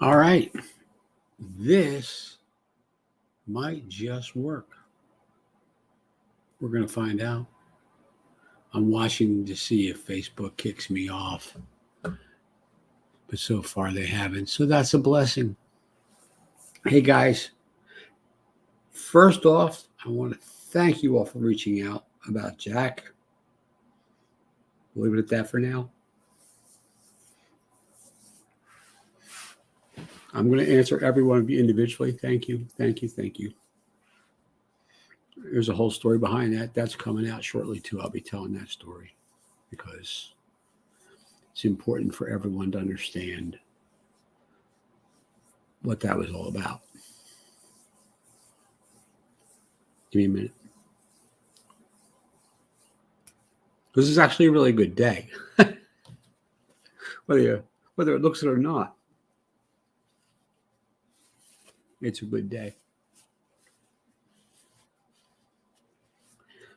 All right. This might just work. We're going to find out. I'm watching to see if Facebook kicks me off, but so far they haven't. So that's a blessing. Hey guys, first off, I want to thank you all for reaching out about Jack. We'll leave it at that for now. I'm going to answer every one of you individually. Thank you, thank you, thank you. There's a whole story behind that. That's coming out shortly too. I'll be telling that story because it's important for everyone to understand what that was all about. Give me a minute. This is actually a really good day, whether it looks it or not. It's a good day.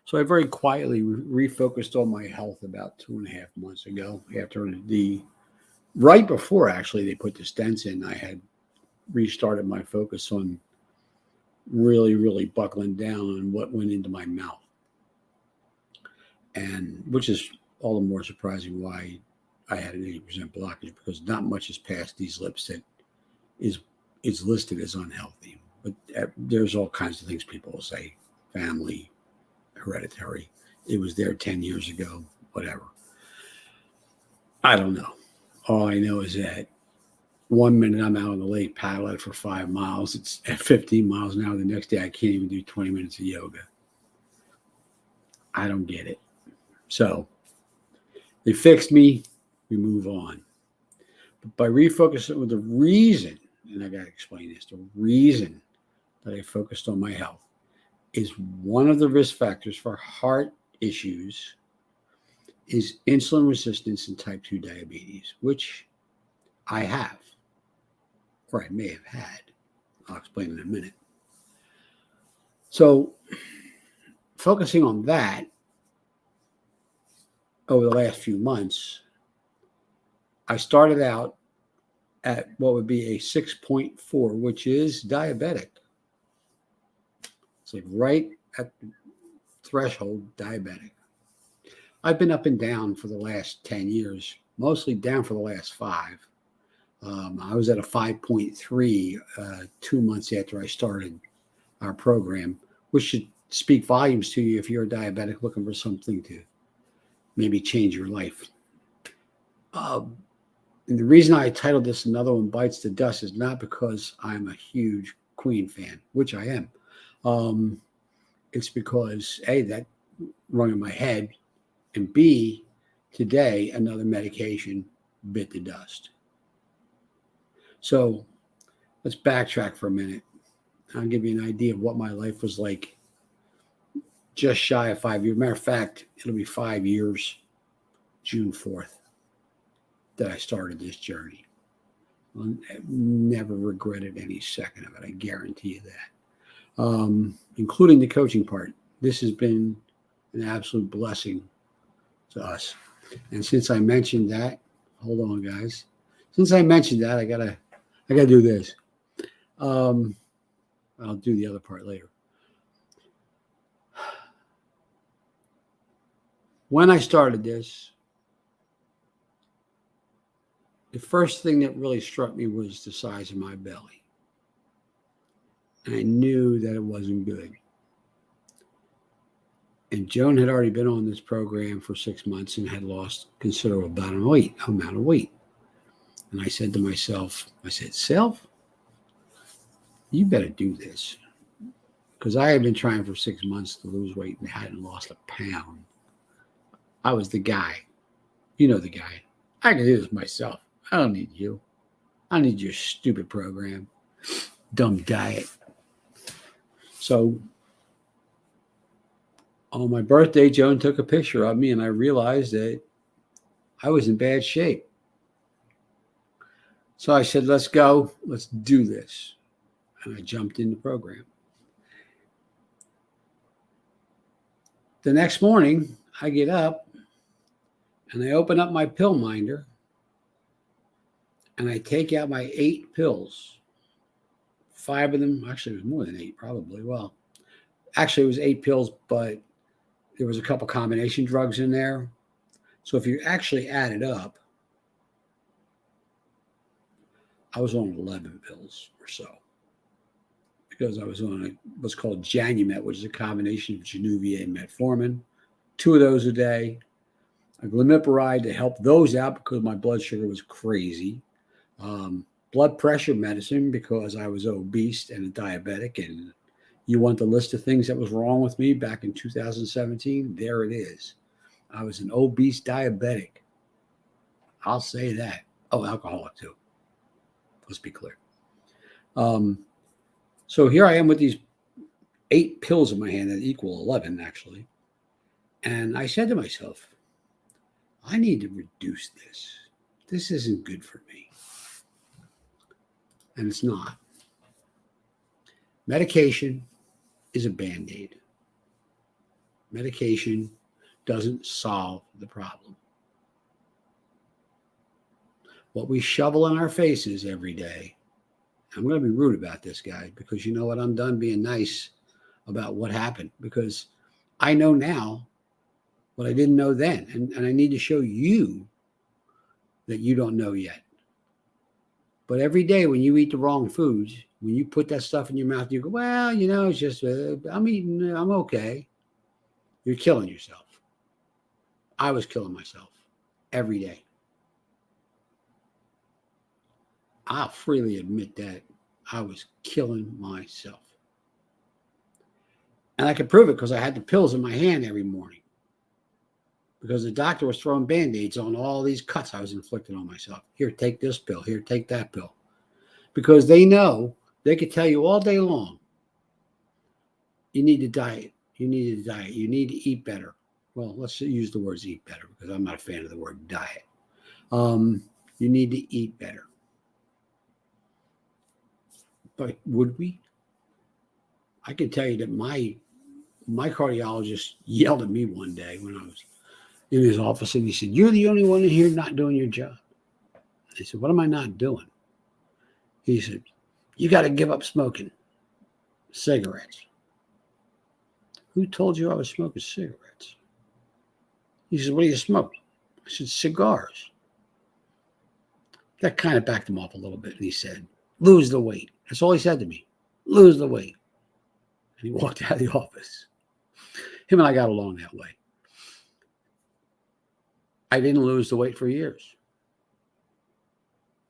So I very quietly refocused on my health about 2.5 months ago. After right before actually they put the stents in, I had restarted my focus on really buckling down on what went into my mouth, and which is all the more surprising why I had an 80% blockage, because not much has passed these lips that is listed as unhealthy. But there's all kinds of things people will say: family, hereditary. It was there 10 years ago, whatever. I don't know. All I know is that 1 minute I'm out on the lake paddling for 5 miles. It's at 15 miles an hour. The next day I can't even do 20 minutes of yoga. I don't get it. So they fixed me. We move on. But by refocusing with the reason, and I got to explain this, the reason that I focused on my health is one of the risk factors for heart issues is insulin resistance and type 2 diabetes, which I have, or I may have had. I'll explain in a minute. So, focusing on that over the last few months, I started out at what would be a 6.4, which is diabetic. It's like right at the threshold diabetic. I've been up and down for the last 10 years, mostly down for the last 5. I was at a 5.3 2 months after I started our program, which should speak volumes to you if you're a diabetic looking for something to maybe change your life. And the reason I titled this Another One Bites the Dust is not because I'm a huge Queen fan, which I am. It's because A, that rung in my head, and B, today another medication bit the dust. So let's backtrack for a minute. I'll give you an idea of what my life was like just shy of 5 years. Matter of fact, it'll be 5 years, June 4th, that I started this journey. I've never regretted any second of it. I guarantee you that, including the coaching part. This has been an absolute blessing to us. And since I mentioned that, hold on, guys. Since I mentioned that, I gotta do this. I'll do the other part later. When I started this, the first thing that really struck me was the size of my belly. And I knew that it wasn't good. And Joan had already been on this program for 6 months and had lost considerable amount of weight. And I said to myself, Self, you better do this. Because I had been trying for 6 months to lose weight and hadn't lost a pound. I was the guy. You know the guy. I can do this myself. I don't need you. I don't need your stupid program. Dumb diet. So on my birthday, Joan took a picture of me and I realized that I was in bad shape. So I said, let's go. Let's do this. And I jumped in the program. The next morning, I get up and I open up my pill minder and I take out my 8 pills. 5 of them, actually, it was more than 8, probably. Well, actually, it was 8 pills, but there was a couple combination drugs in there. So if you actually add it up, I was on 11 pills or so, because I was on what's called Janumet, which is a combination of Januvia and metformin, 2 of those a day, a glimepiride to help those out because my blood sugar was crazy, blood pressure medicine because I was obese and a diabetic, and you want the list of things that was wrong with me back in 2017? There it is. I was an obese diabetic. I'll say that. Oh, alcoholic too. Let's be clear. So here I am with these 8 pills in my hand that equal 11, actually. And I said to myself, I need to reduce this. This isn't good for me. And it's not. Medication is a Band-Aid. Medication doesn't solve the problem. What we shovel in our faces every day, I'm going to be rude about this, guy, because you know what? I'm done being nice about what happened, because I know now what I didn't know then. And I need to show you that you don't know yet. But every day when you eat the wrong foods, when you put that stuff in your mouth, you go, well, you know, it's just, I'm okay. You're killing yourself. I was killing myself every day. I'll freely admit that I was killing myself. And I could prove it because I had the pills in my hand every morning, because the doctor was throwing Band-Aids on all these cuts I was inflicting on myself. Here, take this pill. Here, take that pill. Because they know they could tell you all day long, you need to diet. You need to diet. You need to eat better. Well, let's use the words eat better, because I'm not a fan of the word diet. You need to eat better. But would we? I can tell you that my cardiologist yelled at me one day when I was in his office, and he said, "You're the only one in here not doing your job." I said, "What am I not doing?" He said, "You got to give up smoking cigarettes." Who told you I was smoking cigarettes? He said, "What do you smoke?" I said, "Cigars." That kind of backed him off a little bit. And he said, "Lose the weight." That's all he said to me. Lose the weight. And he walked out of the office. Him and I got along that way. I didn't lose the weight for years.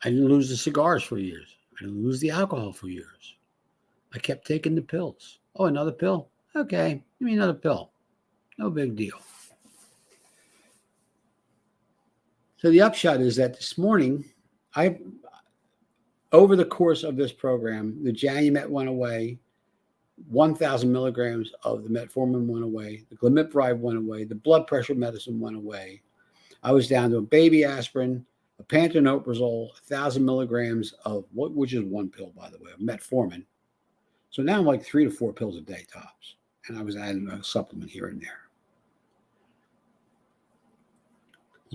I didn't lose the cigars for years. I didn't lose the alcohol for years. I kept taking the pills. Oh, another pill? Okay, give me another pill. No big deal. So the upshot is that this morning, over the course of this program, the Janumet went away, 1,000 milligrams of the metformin went away, the glimepiride went away, the blood pressure medicine went away. I was down to a baby aspirin, a pantoprazole, 1,000 milligrams of which is 1 pill, by the way, of metformin. So now I'm like 3 to 4 pills a day tops, and I was adding a supplement here and there.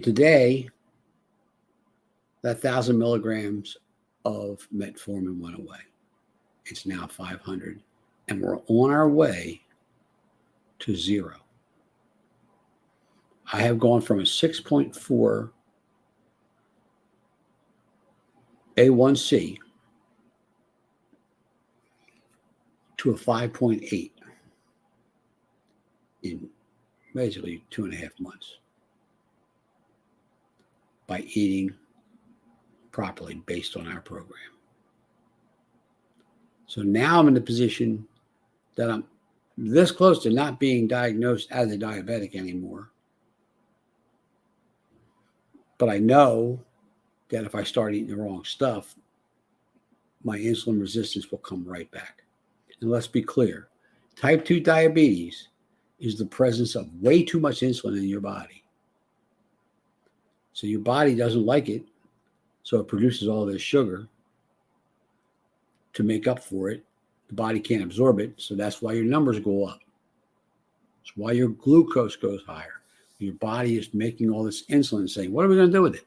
Today, that 1,000 milligrams of metformin went away. It's now 500, and we're on our way to 0. I have gone from a 6.4 A1C to a 5.8 in basically 2.5 months by eating properly based on our program. So now I'm in the position that I'm this close to not being diagnosed as a diabetic anymore. But I know that if I start eating the wrong stuff, my insulin resistance will come right back. And let's be clear, type 2 diabetes is the presence of way too much insulin in your body. So your body doesn't like it, so it produces all this sugar to make up for it. The body can't absorb it, so that's why your numbers go up. It's why your glucose goes higher. Your body is making all this insulin saying, what are we going to do with it?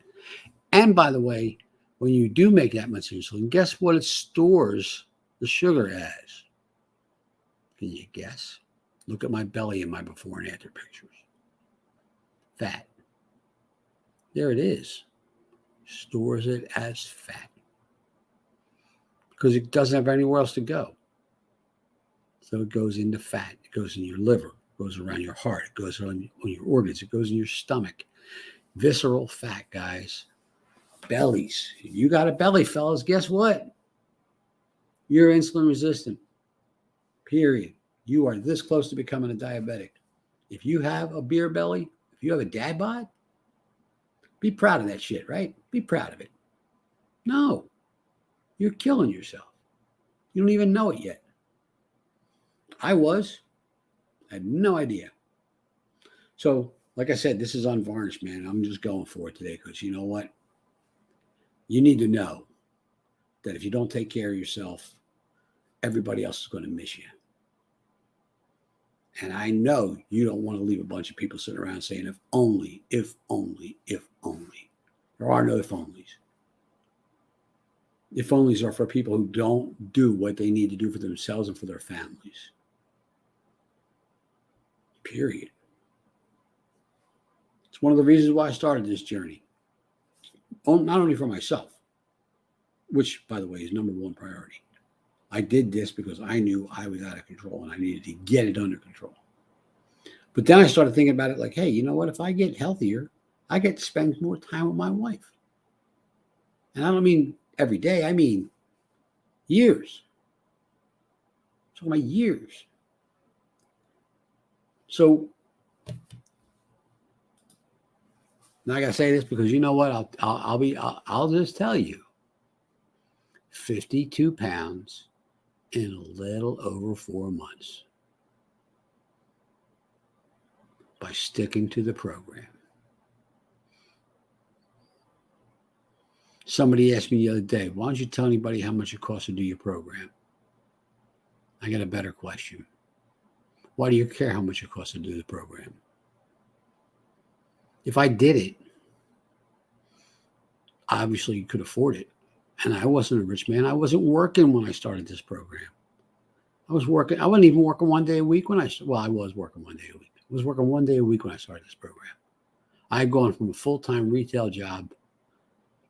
And by the way, when you do make that much insulin, guess what it stores the sugar as? Can you guess? Look at my belly in my before and after pictures. Fat. There it is. Stores it as fat. Because it doesn't have anywhere else to go. So it goes into fat. It goes in your liver. It goes around your heart. It goes on your organs. It goes in your stomach. Visceral fat, guys. Bellies. If you got a belly, fellas, guess what? You're insulin resistant. Period. You are this close to becoming a diabetic. If you have a beer belly, if you have a dad bod, be proud of that shit, right? Be proud of it. No. You're killing yourself. You don't even know it yet. I was. I had no idea. So, like I said, this is unvarnished, man. I'm just going for it today because you know what? You need to know that if you don't take care of yourself, everybody else is going to miss you. And I know you don't want to leave a bunch of people sitting around saying, if only, if only, if only. There are no if onlys. If onlys are for people who don't do what they need to do for themselves and for their families. Period. It's one of the reasons why I started this journey. Not only for myself, which, by the way, is number one priority. I did this because I knew I was out of control and I needed to get it under control. But then I started thinking about it like, hey, you know what? If I get healthier, I get to spend more time with my wife. And I don't mean every day. I mean years. I'm talking about years. So now I gotta say this because you know what? I'll just tell you. 52 pounds in a little over 4 months by sticking to the program. Somebody asked me the other day, why don't you tell anybody how much it costs to do your program? I got a better question. Why do you care how much it costs to do the program? If I did it, obviously you could afford it. And I wasn't a rich man. I wasn't working when I started this program. I wasn't even working 1 day a week I was working 1 day a week. I was working 1 day a week when I started this program. I had gone from a full-time retail job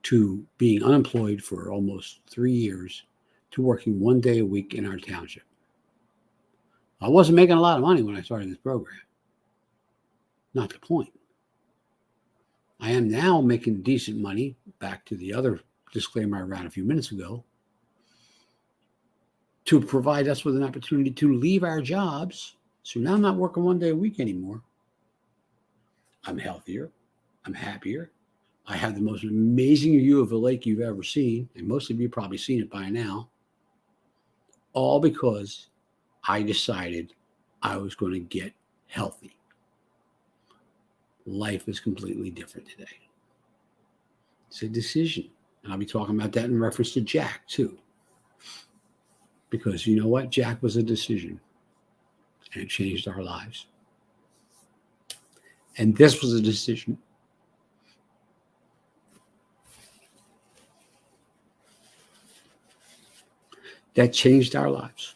to being unemployed for almost 3 years to working 1 day a week in our township. I wasn't making a lot of money when I started this program. Not the point. I am now making decent money, back to the other disclaimer I ran a few minutes ago, to provide us with an opportunity to leave our jobs. So now I'm not working 1 day a week anymore. I'm healthier. I'm happier. I have the most amazing view of a lake you've ever seen, and most of you probably seen it by now, all because I decided I was going to get healthy. Life is completely different today. It's a decision. And I'll be talking about that in reference to Jack, too. Because you know what? Jack was a decision. And it changed our lives. And this was a decision. That changed our lives.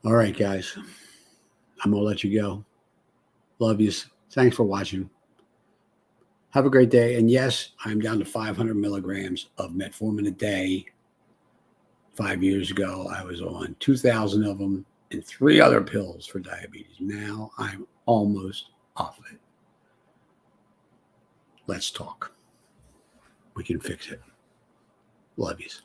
All right, guys. I'm going to let you go. Love you. Thanks for watching. Have a great day. And yes, I'm down to 500 milligrams of metformin a day. 5 years ago, I was on 2,000 of them and 3 other pills for diabetes. Now I'm almost off of it. Let's talk. We can fix it. Love yous.